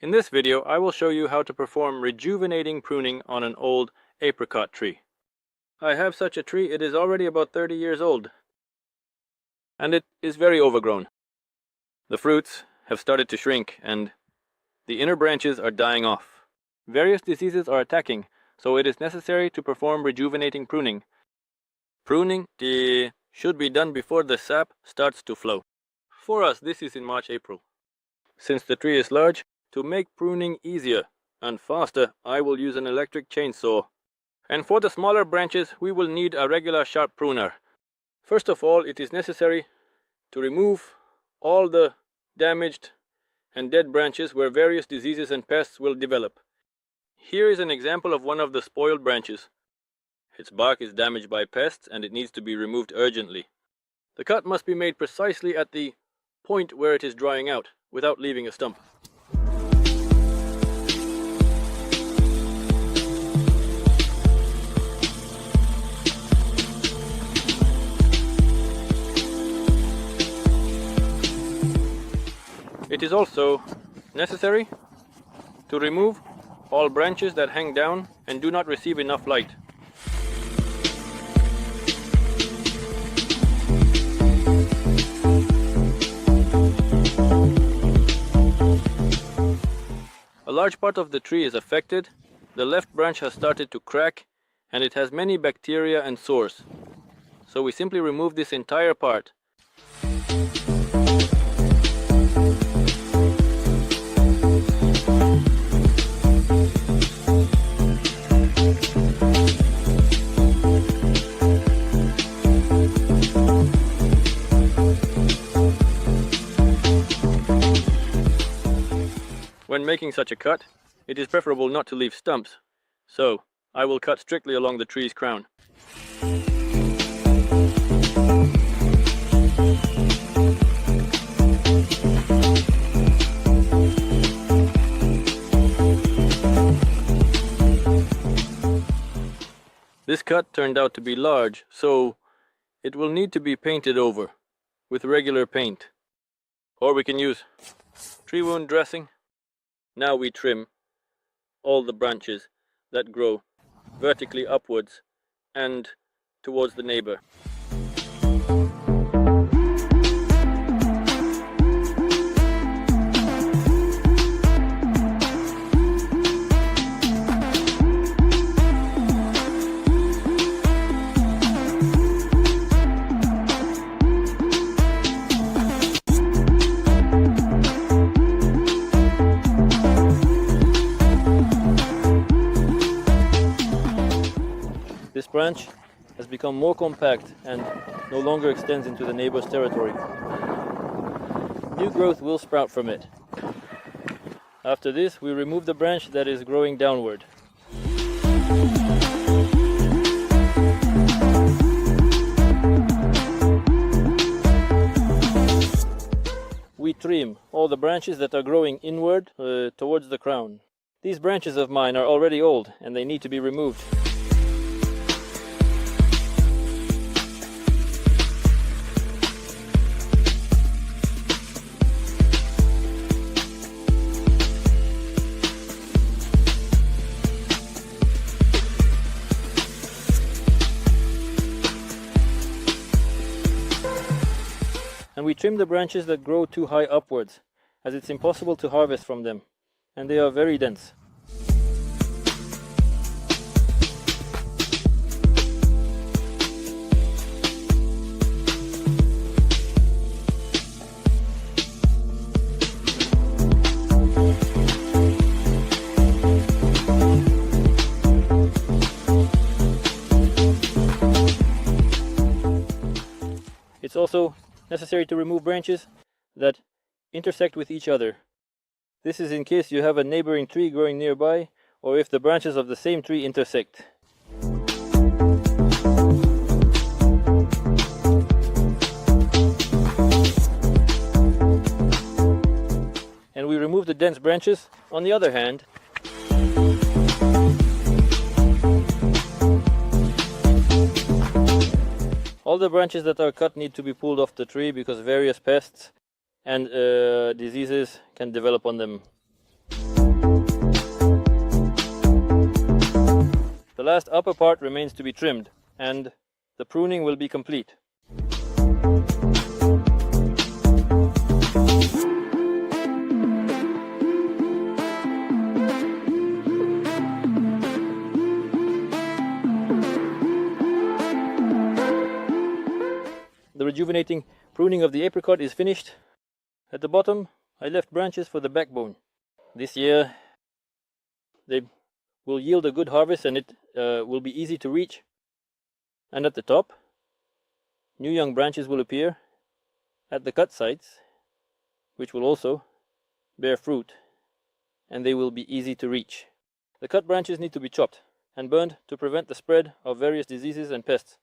In this video, I will show you how to perform rejuvenating pruning on an old apricot tree. I have such a tree. It is already about 30 years old, and it is very overgrown. The fruits have started to shrink, and the inner branches are dying off. Various diseases are attacking, so it is necessary to perform rejuvenating pruning. Pruning should be done before the sap starts to flow. For us, this is in March-April. Since the tree is large, to make pruning easier and faster, I will use an electric chainsaw. And for the smaller branches, we will need a regular sharp pruner. First of all, it is necessary to remove all the damaged and dead branches where various diseases and pests will develop. Here is an example of one of the spoiled branches. Its bark is damaged by pests and it needs to be removed urgently. The cut must be made precisely at the point where it is drying out, without leaving a stump. It is also necessary to remove all branches that hang down and do not receive enough light. A large part of the tree is affected. The left branch has started to crack and it has many bacteria and sores. So we simply remove this entire part. When making such a cut, it is preferable not to leave stumps, so I will cut strictly along the tree's crown. This cut turned out to be large, so it will need to be painted over with regular paint. Or we can use tree wound dressing. Now we trim all the branches that grow vertically upwards and towards the neighbor. This branch has become more compact and no longer extends into the neighbor's territory. New growth will sprout from it. After this, we remove the branch that is growing downward. We trim all the branches that are growing inward towards the crown. These branches of mine are already old and they need to be removed. And we trim the branches that grow too high upwards, as it's impossible to harvest from them, and they are very dense. It's also necessary to remove branches that intersect with each other. This is in case you have a neighboring tree growing nearby, or if the branches of the same tree intersect. And we remove the dense branches. On the other hand, all the branches that are cut need to be pulled off the tree because various pests and diseases can develop on them. last upper part remains to be trimmed, and the pruning will be complete. The rejuvenating pruning of the apricot is finished. At the bottom, I left branches for the backbone. This year, they will yield a good harvest, and it will be easy to reach. And at the top, new young branches will appear at the cut sites, which will also bear fruit, and they will be easy to reach. The cut branches need to be chopped and burned to prevent the spread of various diseases and pests.